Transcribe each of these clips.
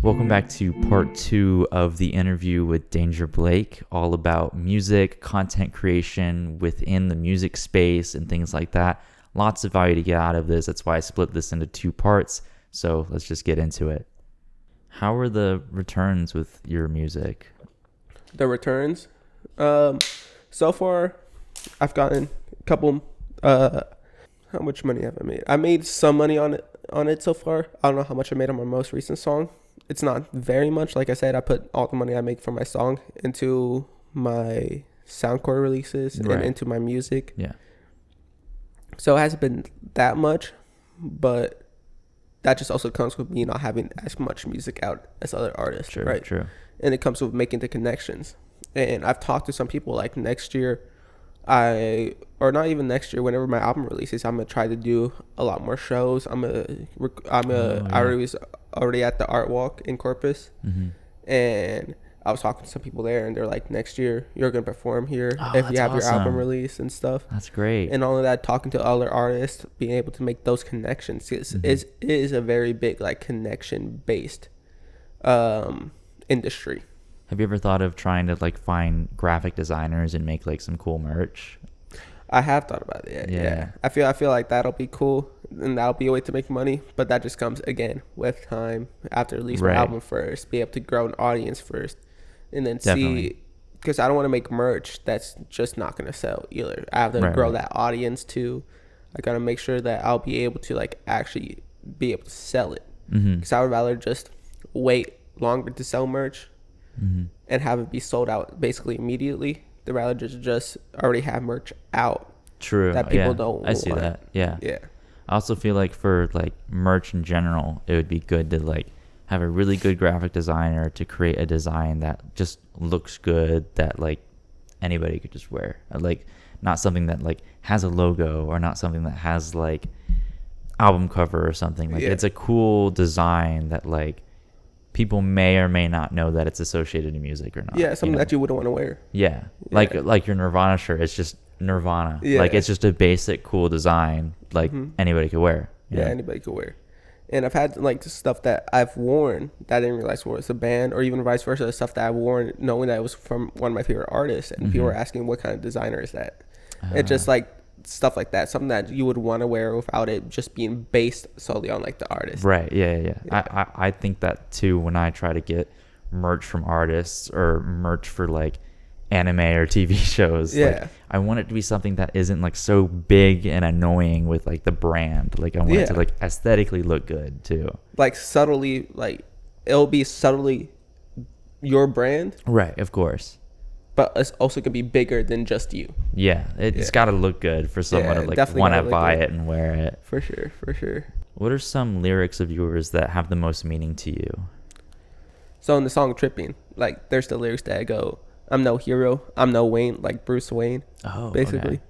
Welcome back to part 2 of the interview with Danger Blake, all about music, content creation within the music space and things like that. Lots of value to get out of this. That's why I split this into 2 parts. So let's just get into it. How are the returns with your music? The returns? So far, I've gotten a couple. How much money have I made? I made some money on it so far. I don't know how much I made on my most recent song. It's not very much. Like I said, I put all the money I make from my song into my SoundCloud releases and into my music. Yeah. So it hasn't been that much, but that just also comes with me not having as much music out as other artists, True, right? True. And it comes with making the connections. And I've talked to some people like next year, or not even next year, whenever my album releases, I'm gonna try to do a lot more shows. I was already at the Art Walk in Corpus, and I was talking to some people there, and they're like, next year you're gonna perform here if you have your album release and stuff. That's great. And all of that, talking to other artists, being able to make those connections is a very big like connection based industry. Have you ever thought of trying to like find graphic designers and make like some cool merch? I have thought about it. Yeah. I feel like that'll be cool, and that'll be a way to make money. But that just comes again with time. After release my album first, be able to grow an audience first, and then see. Because I don't want to make merch that's just not gonna sell either. I have to grow that audience too. I gotta make sure that I'll be able to like actually be able to sell it. Because I would rather just wait longer to sell merch. And have it be sold out basically immediately. They'd rather just already have merch out. True. That people don't want. I see that. Yeah. Yeah. I also feel like for like merch in general, it would be good to like have a really good graphic designer to create a design that just looks good, that like anybody could just wear. Like not something that like has a logo, or not something that has like album cover or something. Like it's a cool design that like people may or may not know that it's associated to music or not. Yeah, something that you wouldn't want to wear. Yeah. Like your Nirvana shirt, it's just Nirvana. Yeah. Like it's just a basic cool design like anybody could wear. Yeah, anybody could wear. And I've had like stuff that I've worn that I didn't realize was a band, or even vice versa, stuff that I've worn knowing that it was from one of my favorite artists, and people were asking what kind of designer is that. It's just like stuff like that, something that you would want to wear without it just being based solely on like the artist. Right. Yeah. I think that too when I try to get merch from artists or merch for like anime or TV shows. Yeah. Like, I want it to be something that isn't like so big and annoying with like the brand. Like I want it to like aesthetically look good too. Like subtly, like it'll be subtly your brand. Right. Of course. But it's also gonna be bigger than just you. Yeah, it's got to look good for someone to like want to buy it and wear it. For sure. What are some lyrics of yours that have the most meaning to you? So in the song "Tripping," like there's the lyrics that go, "I'm no hero, I'm no Wayne," like Bruce Wayne. Oh, basically. Okay.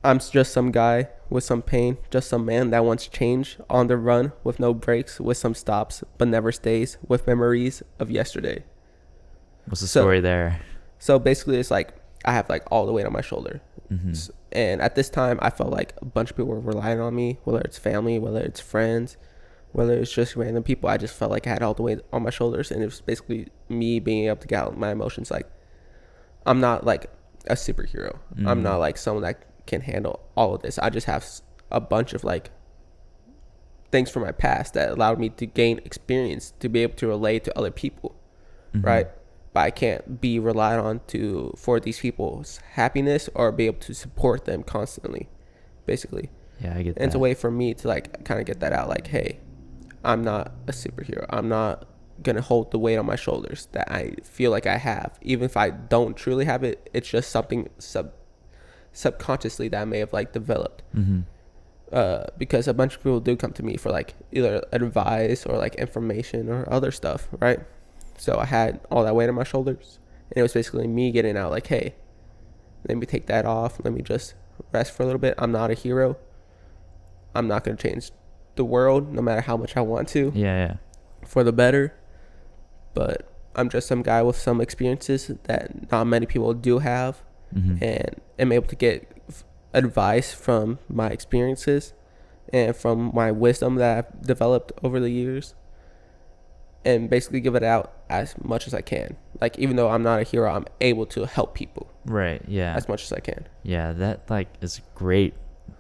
I'm just some guy with some pain, just some man that wants change, on the run with no breaks, with some stops, but never stays, with memories of yesterday. What's the story there? So basically, it's like I have like all the weight on my shoulder. And at this time, I felt like a bunch of people were relying on me, whether it's family, whether it's friends, whether it's just random people. I just felt like I had all the weight on my shoulders. And it was basically me being able to get out my emotions. Like, I'm not like a superhero. I'm not like someone that can handle all of this. I just have a bunch of like things from my past that allowed me to gain experience to be able to relate to other people. Right. But I can't be relied on for these people's happiness or be able to support them constantly, basically. Yeah, I get that. And it's a way for me to like kind of get that out. Like, hey, I'm not a superhero. I'm not gonna hold the weight on my shoulders that I feel like I have. Even if I don't truly have it, it's just something subconsciously that I may have like developed. Because a bunch of people do come to me for like either advice or like information or other stuff, right? So I had all that weight on my shoulders, and it was basically me getting out like, hey, let me take that off. Let me just rest for a little bit. I'm not a hero. I'm not going to change the world no matter how much I want to. Yeah. For the better. But I'm just some guy with some experiences that not many people do have. And am able to get advice from my experiences and from my wisdom that I've developed over the years, and basically give it out as much as I can. Like, even though I'm not a hero, I'm able to help people Right. Yeah. as much as I can. Yeah. That like is a great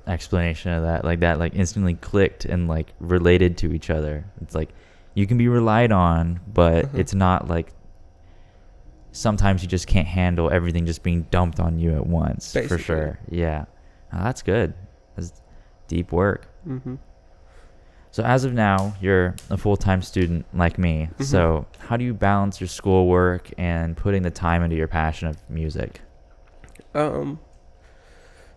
explanation of that. Like that like instantly clicked and like related to each other. It's like you can be relied on, but it's not like sometimes you just can't handle everything just being dumped on you at once. Basically. For sure. Yeah. That's good. That's deep work. Mm-hmm. So as of now, you're a full-time student like me. Mm-hmm. So how do you balance your schoolwork and putting the time into your passion of music?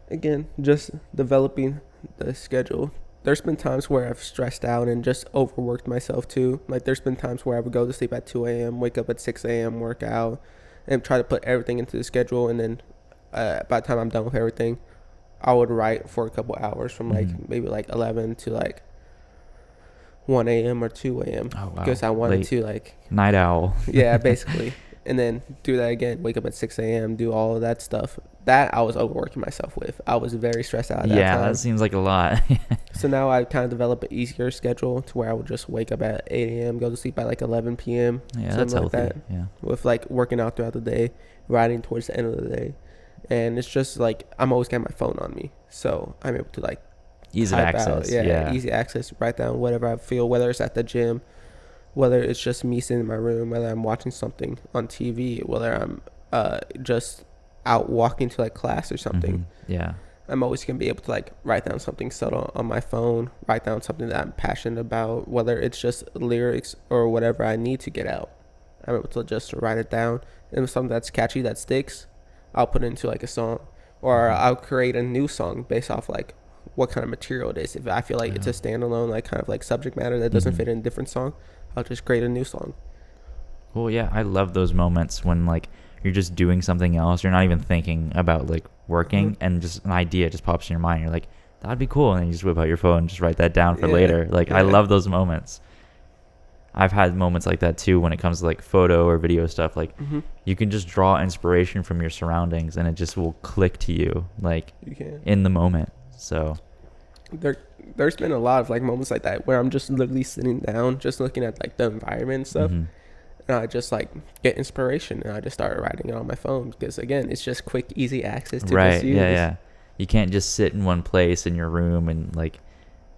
Again, just developing the schedule. There's been times where I've stressed out and just overworked myself too. Like, there's been times where I would go to sleep at 2 a.m., wake up at 6 a.m., work out, and try to put everything into the schedule. And then by the time I'm done with everything, I would write for a couple hours from like maybe like 11 to like 1 a.m. or 2 a.m. Oh, wow. Because I wanted Late. to like, Night owl. yeah, basically. And then do that again, wake up at 6 a.m., do all of that stuff. That I was overworking myself with. I was very stressed out at that time. That seems like a lot. So now I kind of develop an easier schedule to where I would just wake up at 8 a.m., go to sleep at like 11 p.m. Yeah, something that's like healthy. that. Yeah. With like working out throughout the day, writing towards the end of the day. And it's just like I'm always getting my phone on me. So I'm able to like Ease of type access. out, easy access, write down whatever I feel, whether it's at the gym, whether it's just me sitting in my room, whether I'm watching something on TV, whether I'm just out walking to like class or something. Yeah. I'm always going to be able to like write down something subtle on my phone, write down something that I'm passionate about, whether it's just lyrics or whatever I need to get out. I'm able to just write it down. And if something that's catchy that sticks, I'll put it into like a song, or I'll create a new song based off like what kind of material it is. If I feel like it's a standalone like kind of like subject matter that doesn't fit in a different song, I'll just create a new song. Well, yeah, I love those moments when like you're just doing something else. You're not even thinking about like working, and just an idea just pops in your mind. You're like, that'd be cool, and then you just whip out your phone and just write that down for later. Like, I love those moments. I've had moments like that too when it comes to like photo or video stuff. Like, you can just draw inspiration from your surroundings, and it just will click to you like in the moment. So there's been a lot of like moments like that where I'm just literally sitting down, just looking at like the environment and stuff. And I just like get inspiration, and I just start writing it on my phone because again, it's just quick, easy access to just use. Yeah. You can't just sit in one place in your room and like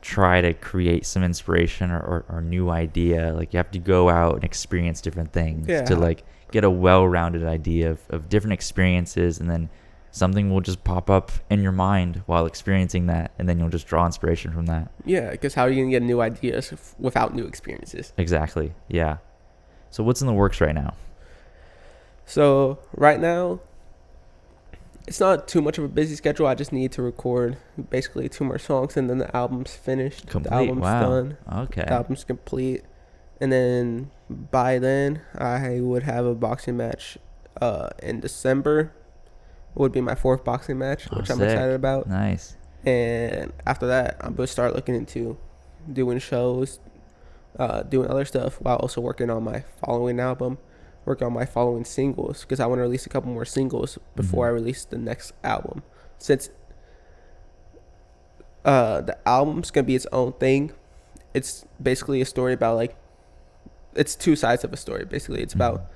try to create some inspiration or new idea. Like, you have to go out and experience different things to like get a well-rounded idea of different experiences, and then something will just pop up in your mind while experiencing that, and then you'll just draw inspiration from that. Yeah, because how are you gonna get new ideas without new experiences? Exactly. Yeah. So what's in the works right now? So right now, it's not too much of a busy schedule. I just need to record basically 2 more songs, and then the album's finished. Complete. The album's done. Okay. The album's complete. And then by then, I would have a boxing match in December. Would be my 4th boxing match, which I'm excited about. Nice. And after that, I'm going to start looking into doing shows, doing other stuff, while also working on my following album, working on my following singles, because I want to release a couple more singles before I release the next album. Since the album's going to be its own thing, it's basically a story about like, it's 2 sides of a story. Basically, it's about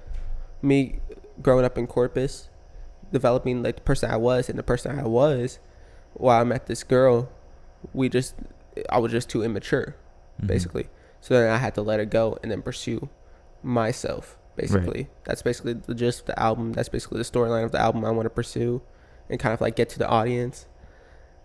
me growing up in Corpus, developing like the person I was, and the person I was while I met this girl, I was just too immature, basically. So then I had to let it go and then pursue myself, basically. Right. That's basically the gist of the album. That's basically the storyline of the album I want to pursue and kind of like get to the audience.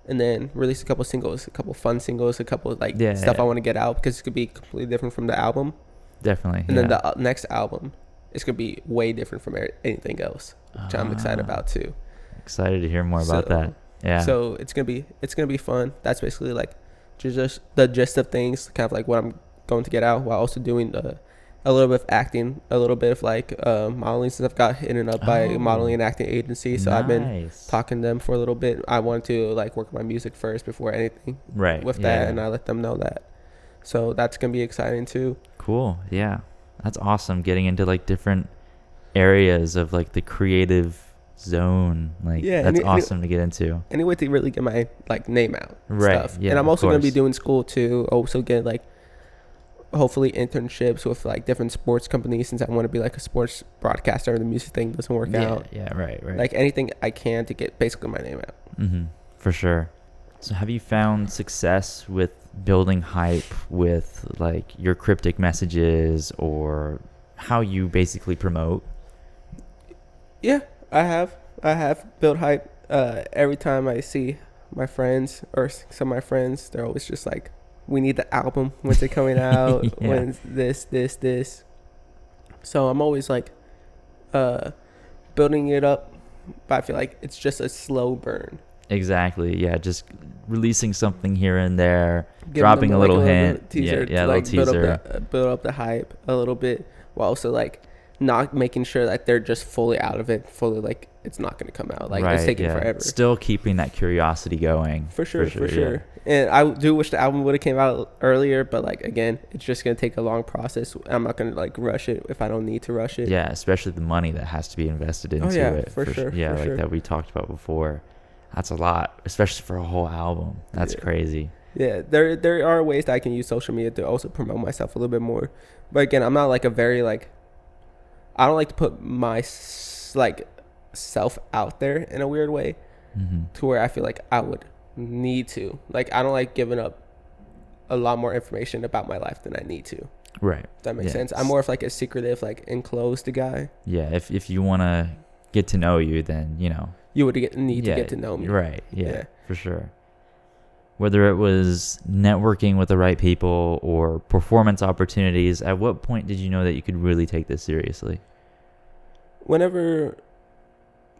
And then release a couple singles, a couple fun singles, a couple like stuff I want to get out, because it could be completely different from the album. Definitely. And then the next album is going to be way different from anything else, which I'm excited about too. Excited to hear more about that. Yeah. So it's gonna be fun. That's basically like just the gist of things, kind of like what I'm going to get out, while also doing a little bit of acting, a little bit of like modeling, since I've got hit up by a modeling and acting agency. So I've been talking to them for a little bit. I wanted to like work my music first before anything with that, and I let them know that. So that's gonna be exciting too. Cool. Yeah, that's awesome. Getting into like different areas of like the creative zone. Like, Yeah, that's awesome to get into. Any way to really get my like name out, Right, stuff. yeah, And I'm of also gonna be course. doing school too. Also get like hopefully internships with like different sports companies, since I want to be like a sports broadcaster. The music thing doesn't work out. Yeah, right. Like anything I can to get basically my name out. Mm-hmm, for sure. So have you found success with building hype with like your cryptic messages or how you basically promote? Yeah, I have built hype. Every time I see my friends or some of my friends, they're always just like, we need the album. When's it coming out? Yeah. When's this? So I'm always like building it up, but I feel like it's just a slow burn. Exactly. Yeah, just releasing something here and there, Giving dropping them, a like, little hint. teaser Yeah, to, little like, teaser. build up the hype a little bit, while also like not making sure that they're just fully out of it, fully like it's not going to come out. Like, it's taking forever. Still keeping that curiosity going. For sure. Yeah. And I do wish the album would have came out earlier, but like again, it's just gonna take a long process. I'm not gonna like rush it if I don't need to rush it. Yeah, especially the money that has to be invested into it. For sure. Yeah, for like sure. that we talked about before. That's a lot, especially for a whole album. That's crazy. Yeah, there are ways that I can use social media to also promote myself a little bit more. But again, I'm not like a very like, I don't like to put my like self out there in a weird way, to where I feel like I would need to. Like, I don't like giving up a lot more information about my life than I need to. Right. That makes sense. I'm more of like a secretive, like enclosed guy. Yeah, if you want to get to know you, then, you know. You would need to get to know me. Right, yeah, for sure. Whether it was networking with the right people or performance opportunities, at what point did you know that you could really take this seriously? Whenever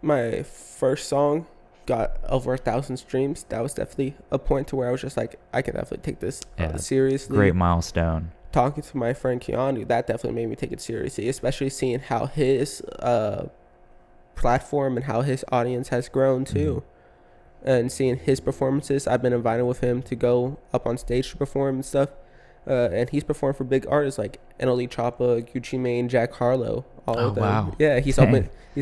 my first song got over 1,000 streams, that was definitely a point to where I was just like, I can definitely take this seriously. Great milestone. Talking to my friend Keanu, that definitely made me take it seriously, especially seeing how his platform and how his audience has grown too. And seeing his performances. I've been invited with him to go up on stage to perform and stuff. And he's performed for big artists like NLE Choppa, Gucci Mane, Jack Harlow, all of them. Wow. Yeah, he's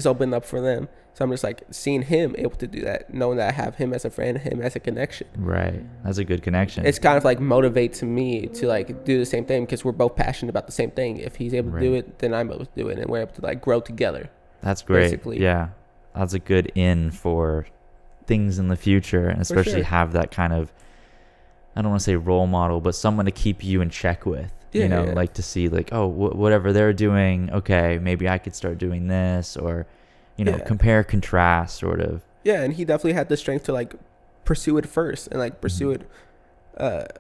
opened up for them. So I'm just like seeing him able to do that, knowing that I have him as a friend, him as a connection. Right. That's a good connection. It's kind of like motivates me to like do the same thing, because we're both passionate about the same thing. If he's able to do it, then I'm able to do it, and we're able to like grow together. That's great. Basically. Yeah. That's a good in for things in the future, and especially have that kind of, I don't want to say role model, but someone to keep you in check with. Like to see like, oh, whatever they're doing, okay, maybe I could start doing this, or compare, contrast, sort of. Yeah, and he definitely had the strength to like pursue it first, and like pursue it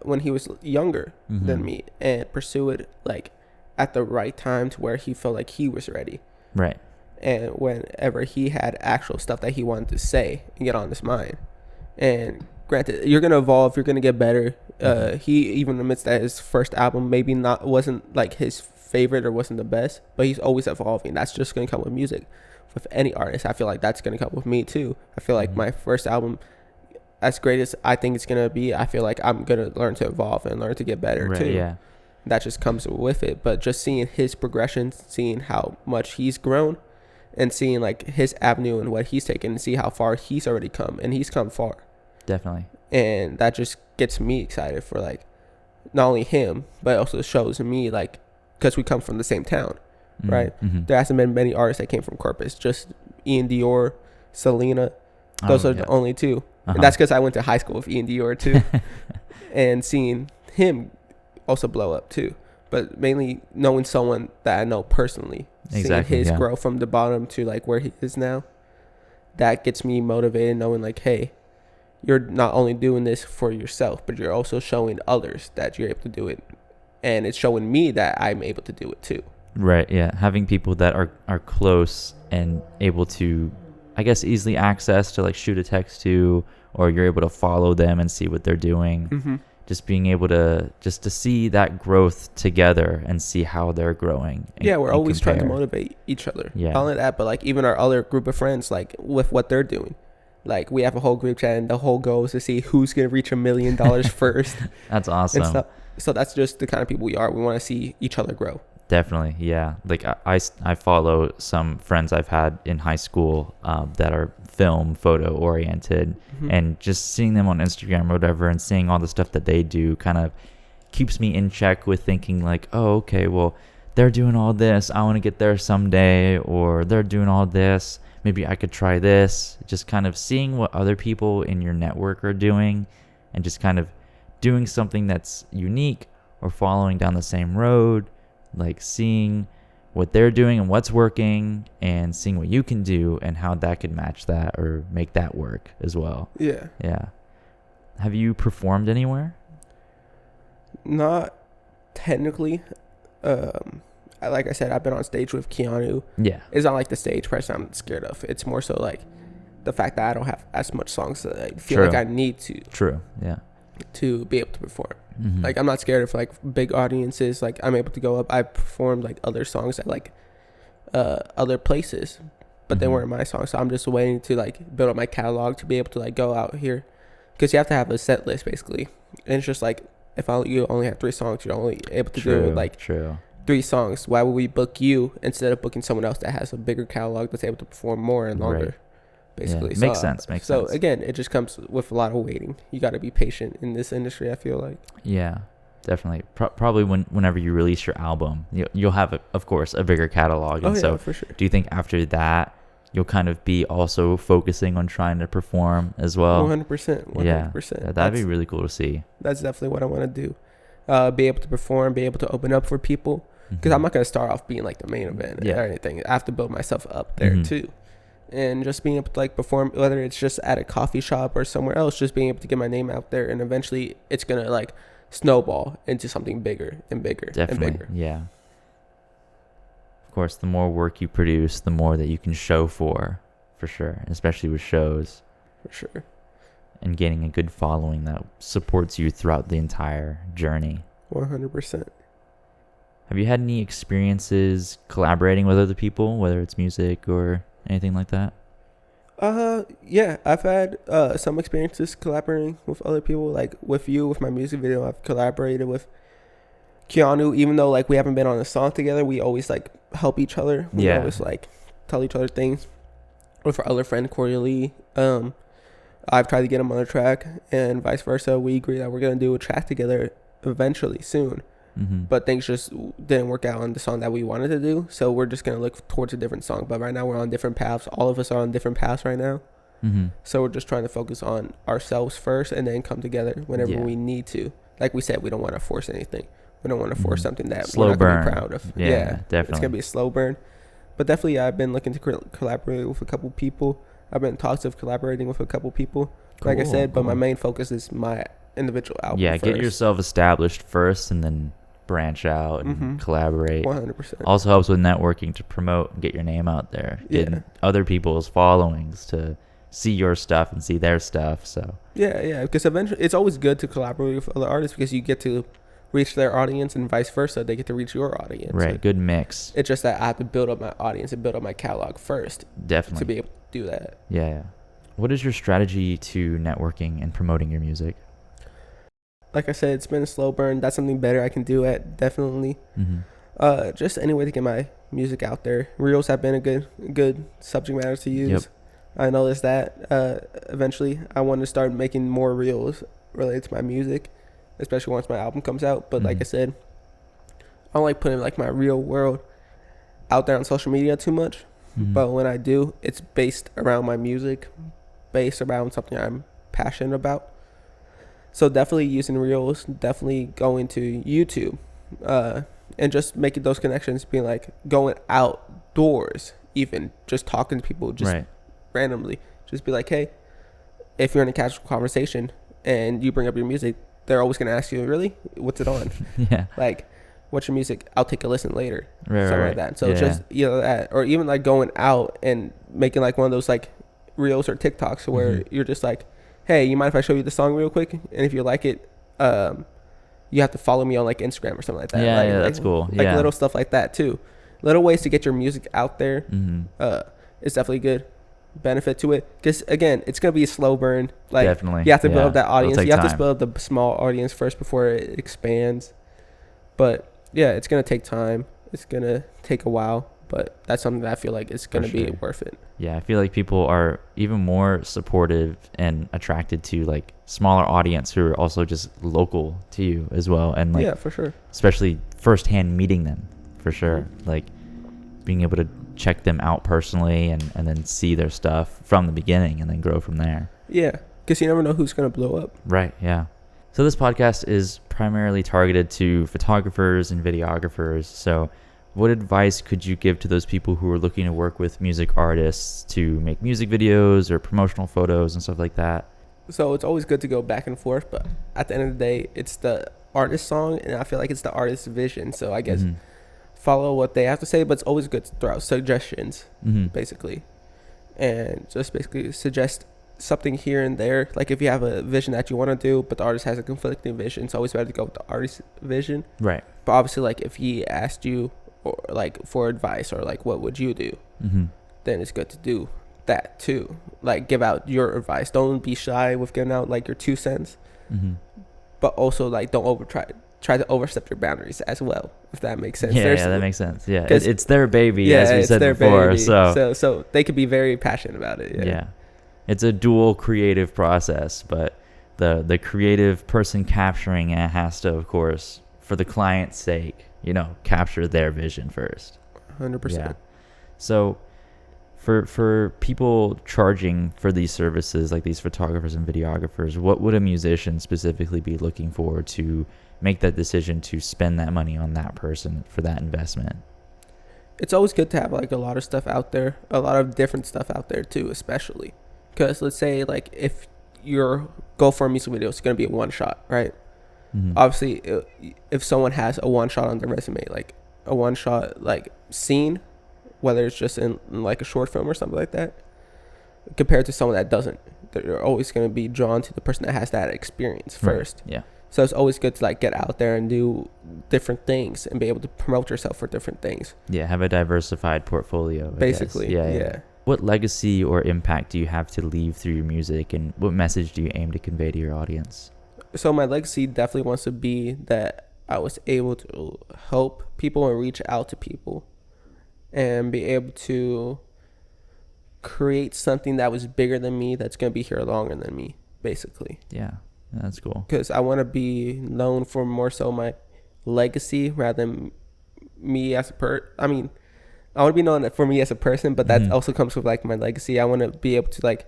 when he was younger than me, and pursue it like at the right time to where he felt like he was ready. Right. And whenever he had actual stuff that he wanted to say and get on his mind. And granted, you're going to evolve, you're going to get better. He even admits that his first album maybe wasn't like his favorite or wasn't the best, but he's always evolving. That's just going to come with music. With any artist, I feel like that's going to come with me too. I feel like my first album, as great as I think it's going to be, I feel like I'm going to learn to evolve and learn to get better too. Yeah. That just comes with it. But just seeing his progression, seeing how much he's grown, and seeing like his avenue and what he's taken, and see how far he's already come, and he's come far. Definitely. And that just gets me excited for like not only him, but also shows me like, because we come from the same town, right? There hasn't been many artists that came from Corpus, just Ian Dior, Selena. Those are the only two. And that's because I went to high school with Ian Dior too. And seeing him also blow up too, but mainly knowing someone that I know personally. Seeing his growth from the bottom to like where he is now, that gets me motivated, knowing like, hey, you're not only doing this for yourself, but you're also showing others that you're able to do it, and it's showing me that I'm able to do it too. Right. Yeah. Having people that are close and able to, I guess, easily access to like shoot a text to, or you're able to follow them and see what they're doing. Just being able to see that growth together and see how they're growing. We're always trying to motivate each other. Yeah. Not only that, but like even our other group of friends, like with what they're doing. Like we have a whole group chat, and the whole goal is to see who's going to reach $1 million first. That's awesome. So that's just the kind of people we are. We want to see each other grow. Definitely, yeah. Like I follow some friends I've had in high school that are film, photo oriented, Mhm. and just seeing them on Instagram or whatever, and seeing all the stuff that they do, kind of keeps me in check with thinking like, oh, okay, well, they're doing all this. I want to get there someday, or they're doing all this. Maybe I could try this. Just kind of seeing what other people in your network are doing, and just kind of doing something that's unique or following down the same road, like seeing what they're doing and what's working, and seeing what you can do and how that could match that or make that work as well. Yeah. Yeah. Have you performed anywhere? Not technically. Like I said, I've been on stage with Keanu. Yeah. It's not like the stage presence I'm scared of. It's more so like the fact that I don't have as much songs that I feel True. like I need True. Yeah. to be able to perform. Mhm. Like I'm not scared of like big audiences. Like I'm able to go up. I performed like other songs at like other places, but they Mhm. weren't my songs. So I'm just waiting to like build up my catalog to be able to like go out here, because you have to have a set list basically. And it's just like if you only have 3 songs, you're only able to do like True. 3 songs. Why would we book you instead of booking someone else that has a bigger catalog that's able to perform more and longer? Right. Basically, Yeah. Makes sense. Makes so sense. again, it just comes with a lot of waiting. You got to be patient in this industry, I feel like. Yeah, definitely. Probably whenever you release your album, you'll have, of course, a bigger catalog. And so, for sure. do you think after that, you'll kind of be also focusing on trying to perform as well? 100%. 100%. Yeah, that'd be really cool to see. That's definitely what I want to do. Be able to perform, be able to open up for people. Because Mhm. I'm not going to start off being like the main event Yeah. or anything. I have to build myself up there Mhm. too. And just being able to like perform, whether it's just at a coffee shop or somewhere else, just being able to get my name out there, and eventually it's going to like snowball into something bigger and bigger Definitely. and bigger. Yeah. Of course, the more work you produce, the more that you can show for sure, especially with shows, For sure. and gaining a good following that supports you throughout the entire journey. 100%. Have you had any experiences collaborating with other people, whether it's music or anything like that? Yeah, I've had some experiences collaborating with other people, like with you, with my music video. I've collaborated with Keanu, even though like we haven't been on a song together, we always like help each other. We Yeah. always like tell each other things. With our other friend Corey Lee, I've tried to get him on a track, and vice versa. We agree that we're gonna do a track together eventually soon. Mm-hmm. But things just didn't work out on the song that we wanted to do, so we're just gonna look towards a different song. But right now we're on different paths. All of us are on different paths right now, Mm-hmm. so we're just trying to focus on ourselves first, and then come together whenever Yeah. we need to. Like we said, we don't want to force anything. We don't want to force Mhm. something that Slow we're not gonna burn. be proud of. Yeah, It's definitely. gonna be a slow burn, but definitely I've been looking to collaborate with a couple people. I've been in talks of collaborating with a couple people, like I Cool, said. But my cool. main focus is my individual album. Yeah, first. get yourself established first, and then branch out and Mhm. collaborate. 100%. Also helps with networking to promote and get your name out there. Get Yeah. other people's followings to see your stuff and see their stuff. So Yeah, because eventually it's always good to collaborate with other artists, because you get to reach their audience, and vice versa, they get to reach your audience. right, Like, good mix. it's just that I have to build up my audience and build up my catalog first Definitely. to be able to do that. Yeah. What is your strategy to networking and promoting your music? Like I said, it's been a slow burn. That's something better I can do at, definitely. Mm-hmm. Just any way to get my music out there. Reels have been a good subject matter to use. Yep. I noticed that eventually I want to start making more reels related to my music, especially once my album comes out. But like Mhm. I said, I don't like putting like my real world out there on social media too much. Mhm. But when I do, it's based around my music, based around something I'm passionate about. So definitely using reels, definitely going to YouTube, and just making those connections, being like going outdoors, even just talking to people, just right. randomly, just be like, hey, if you're in a casual conversation and you bring up your music, they're always gonna ask you, really, what's it on? Yeah. Like, what's your music? I'll take a listen later. Right. Something Right. like that. So yeah. just that, or even like going out and making like one of those like reels or TikToks where Mhm. you're just like, hey, you mind if I show you the song real quick? And if you like it, you have to follow me on like Instagram or something like that. Yeah, like, yeah, like, that's cool. Like Yeah. little stuff like that too. Little ways to get your music out there. Mm-hmm. It's definitely good benefit to it, because again, it's gonna be a slow burn. Like, Definitely. you have to build Yeah. up that audience. It'll take You have to time. build up the small audience first before it expands. But yeah, it's gonna take time, It's gonna take a while, but that's something that I feel like it's gonna be worth it. Yeah, I feel like people are even more supportive and attracted to like smaller audience who are also just local to you as well, and like yeah, for sure, especially firsthand meeting them, for sure. Mm-hmm. Like being able to check them out personally and then see their stuff from the beginning and then grow from there. Yeah, because you never know who's gonna blow up. Right. Yeah. So this podcast is primarily targeted to photographers and videographers. So what advice could you give to those people who are looking to work with music artists to make music videos or promotional photos and stuff like that? So it's always good to go back and forth, but at the end of the day, it's the artist's song, and I feel like it's the artist's vision. So I guess follow what they have to say, but it's always good to throw out suggestions, basically, and just basically suggest something here and there. Like if you have a vision that you want to do, but the artist has a conflicting vision, it's always better to go with the artist's vision. Right. But obviously, like if he asked you or like for advice or like what would you do, then it's good to do that too. Like give out your advice. Don't be shy with giving out like your 2 cents, but also like don't try to overstep your boundaries as well, if that makes sense. Yeah, that makes sense. Yeah, it's their baby, as we said before. Baby. So they could be very passionate about it. Yeah. It's a dual creative process, but the creative person capturing it has to, of course, for the client's sake, capture their vision first. 100%. Yeah. So for people charging for these services, like these photographers and videographers, what would a musician specifically be looking for to make that decision to spend that money on that person for that investment? It's always good to have like a lot of stuff out there, a lot of different stuff out there too, especially because let's say like if your goal for a music video is going to be a one shot, right? Obviously, if someone has a one shot on their resume, like a one shot like scene, whether it's just in like a short film or something like that, compared to someone that doesn't, they're always going to be drawn to the person that has that experience first. Right. Yeah. So it's always good to like get out there and do different things and be able to promote yourself for different things. Yeah, have a diversified portfolio. Basically, yeah. What legacy or impact do you have to leave through your music, and what message do you aim to convey to your audience? So my legacy definitely wants to be that I was able to help people and reach out to people and be able to create something that was bigger than me, that's going to be here longer than me, basically. Yeah, that's cool. Because I want to be known for more so my legacy rather than me as a I want to be known for me as a person, but that also comes with like my legacy. I want to be able to like,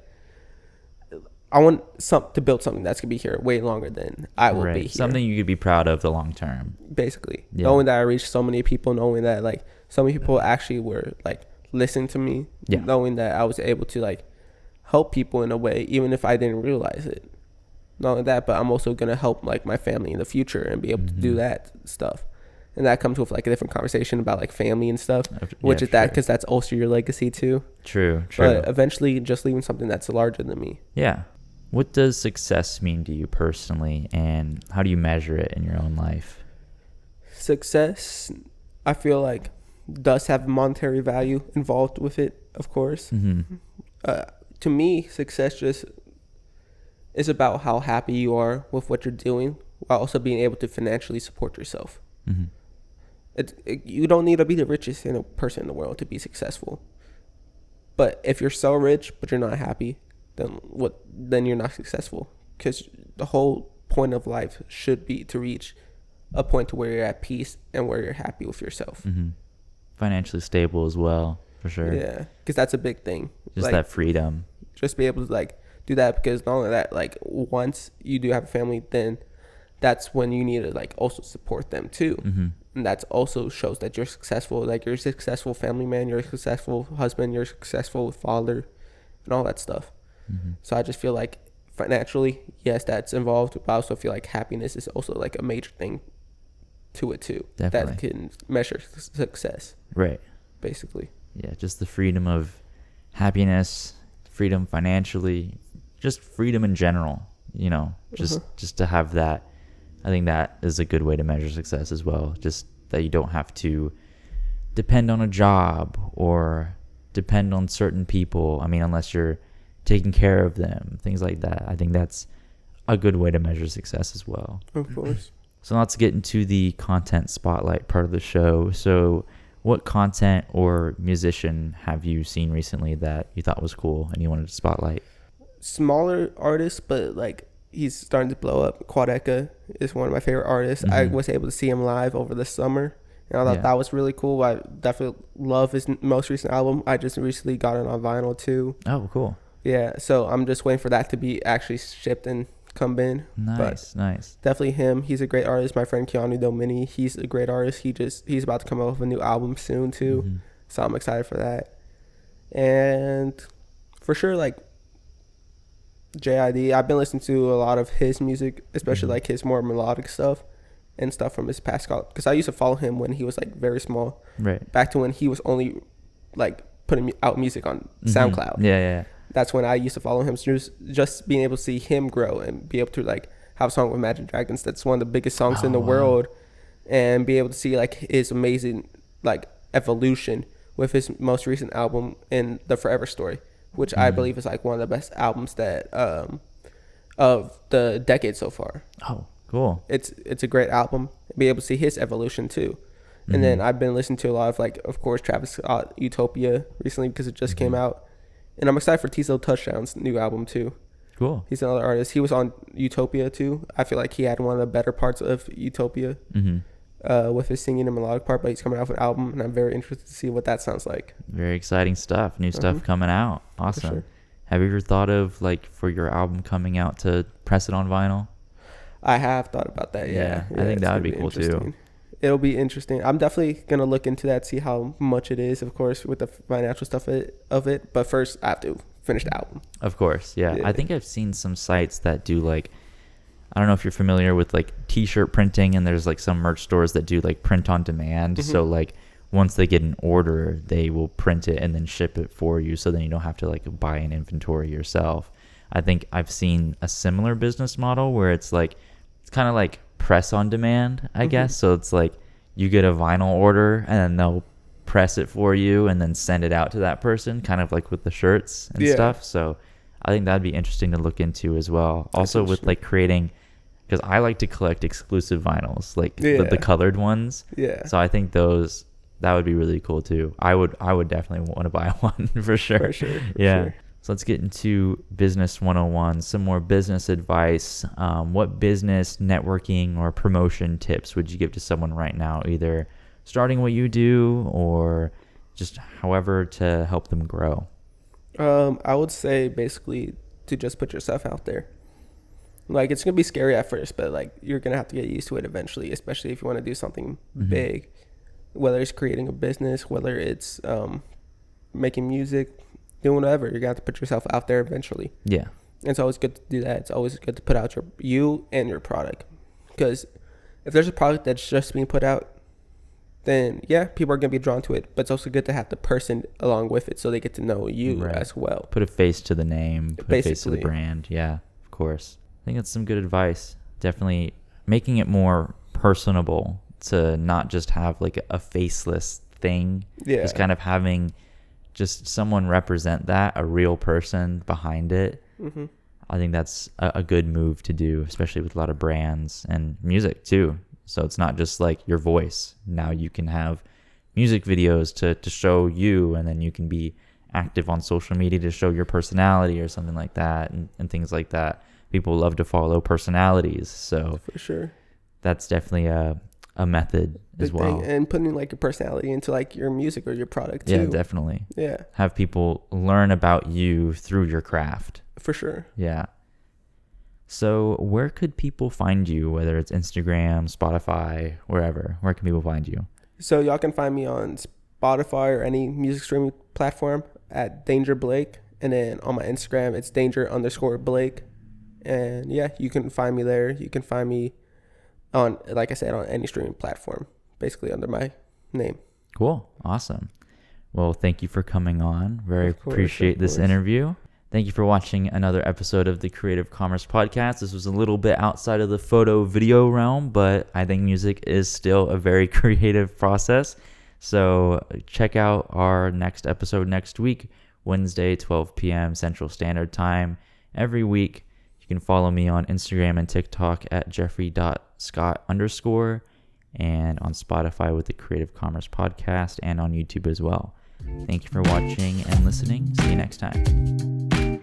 I want to build something that's going to be here way longer than I will be here. Something you could be proud of the long term. Basically. Yeah. Knowing that I reached so many people, knowing that like so many people actually were like listening to me, knowing that I was able to like help people in a way, even if I didn't realize it. Not only that, but I'm also going to help like my family in the future and be able to do that stuff. And that comes with like a different conversation about like family and stuff, which is that because that's also your legacy too. True. But eventually just leaving something that's larger than me. Yeah. What does success mean to you personally, and how do you measure it in your own life? Success, I feel like, does have monetary value involved with it, of course. To me, success just is about how happy you are with what you're doing while also being able to financially support yourself. You don't need to be the richest person in the world to be successful. But if you're so rich but you're not happy, then you're not successful, because the whole point of life should be to reach a point to where you're at peace and where you're happy with yourself. Financially stable as well, for sure. Yeah, because that's a big thing. Just like, that freedom. Just be able to like do that, because not only that, like once you do have a family, then that's when you need to like also support them too. And that also shows that you're successful. Like you're a successful family man, you're a successful husband, you're a successful father, and all that stuff. So I just feel like financially, yes, that's involved, but I also feel like happiness is also like a major thing to it too. Definitely. That can measure success. Right. Basically. Yeah, just the freedom of happiness, freedom financially, just freedom in general, just to have that. I think that is a good way to measure success as well. Just that you don't have to depend on a job or depend on certain people. Unless you're taking care of them, things like that. I think that's a good way to measure success as well. Of course. So let's get into the content spotlight part of the show. So what content or musician have you seen recently that you thought was cool and you wanted to spotlight? Smaller artist, but like he's starting to blow up. Quadeka is one of my favorite artists. I was able to see him live over the summer, and I thought that was really cool. I definitely love his most recent album. I just recently got it on vinyl too. Oh, cool. Yeah, so I'm just waiting for that to be actually shipped and come in. Nice. Definitely him. He's a great artist. My friend Keanu Domini, he's a great artist. He's about to come out with a new album soon too. So I'm excited for that. And for sure, like JID, I've been listening to a lot of his music, especially like his more melodic stuff and stuff from his past college. Because I used to follow him when he was like very small. Right. Back to when he was only like putting out music on SoundCloud. Yeah. That's when I used to follow him. So just being able to see him grow and be able to like have a song with Imagine Dragons that's one of the biggest songs in the world, and be able to see like his amazing like evolution with his most recent album in The Forever Story, which I believe is like one of the best albums that of the decade so far. Oh, cool. It's a great album. Be able to see his evolution too. And then I've been listening to a lot of like, of course, Travis Scott, Utopia recently because it just came out. And I'm excited for Tizo Touchdown's new album too. Cool. He's another artist. He was on Utopia too. I feel like he had one of the better parts of Utopia with his singing and melodic part, but he's coming out with an album, and I'm very interested to see what that sounds like. Very exciting stuff. New stuff coming out. Awesome. Sure. Have you ever thought of like for your album coming out to press it on vinyl? I have thought about that. Yeah, I think that would be cool too. It'll be interesting. I'm definitely gonna look into that, see how much it is, of course, with the financial stuff of it. But first, I have to finish the album. Of course, yeah. I think I've seen some sites that do like, I don't know if you're familiar with like T-shirt printing, and there's like some merch stores that do like print on demand. So like once they get an order, they will print it and then ship it for you, so then you don't have to like buy an inventory yourself. I think I've seen a similar business model where it's like, it's kind of like press on demand, I guess. So it's like you get a vinyl order and then they'll press it for you and then send it out to that person, kind of like with the shirts and stuff. So I think that'd be interesting to look into as well. Also with like creating, because I like to collect exclusive vinyls, like the colored ones. Yeah. So I think that would be really cool too. I would definitely want to buy one for sure. For sure. Sure. So let's get into business 101, some more business advice. What business, networking, or promotion tips would you give to someone right now, either starting what you do or just however to help them grow? I would say basically to just put yourself out there. Like, it's going to be scary at first, but like you're going to have to get used to it eventually, especially if you want to do something big, whether it's creating a business, whether it's making music, doing whatever. You're going to have to put yourself out there eventually. Yeah. And it's always good to do that. It's always good to put out you and your product. Because if there's a product that's just being put out, then yeah, people are going to be drawn to it. But it's also good to have the person along with it so they get to know you as well. Put a face to the name, put a face to the brand. Yeah, of course. I think that's some good advice. Definitely making it more personable to not just have like a faceless thing. Yeah. Just kind of having just someone represent that, a real person behind it. I think that's a good move to do, especially with a lot of brands and music too. So it's not just like your voice. Now you can have music videos to show you, and then you can be active on social media to show your personality or something like that, and things like that. People love to follow personalities. So for sure, that's definitely a method as well. And putting like your personality into like your music or your product too. Yeah, definitely. Yeah. Have people learn about you through your craft. For sure. Yeah. So where could people find you, whether it's Instagram, Spotify, wherever? Where can people find you? So y'all can find me on Spotify or any music streaming platform at Danger Blake. And then on my Instagram, it's Danger_Blake. And yeah, you can find me there. You can find me on, like I said, on any streaming platform, basically under my name. Cool. Awesome. Well, thank you for coming on. Appreciate this interview. Thank you for watching another episode of the Creative Commerce Podcast. This was a little bit outside of the photo video realm, but I think music is still a very creative process. So check out our next episode next week, Wednesday, 12 p.m. Central Standard Time. Every week, You can follow me on Instagram and TikTok at jeffrey.scott_, and on Spotify with the Creative Commerce Podcast, and on YouTube as well. Thank you for watching and listening. See you next time.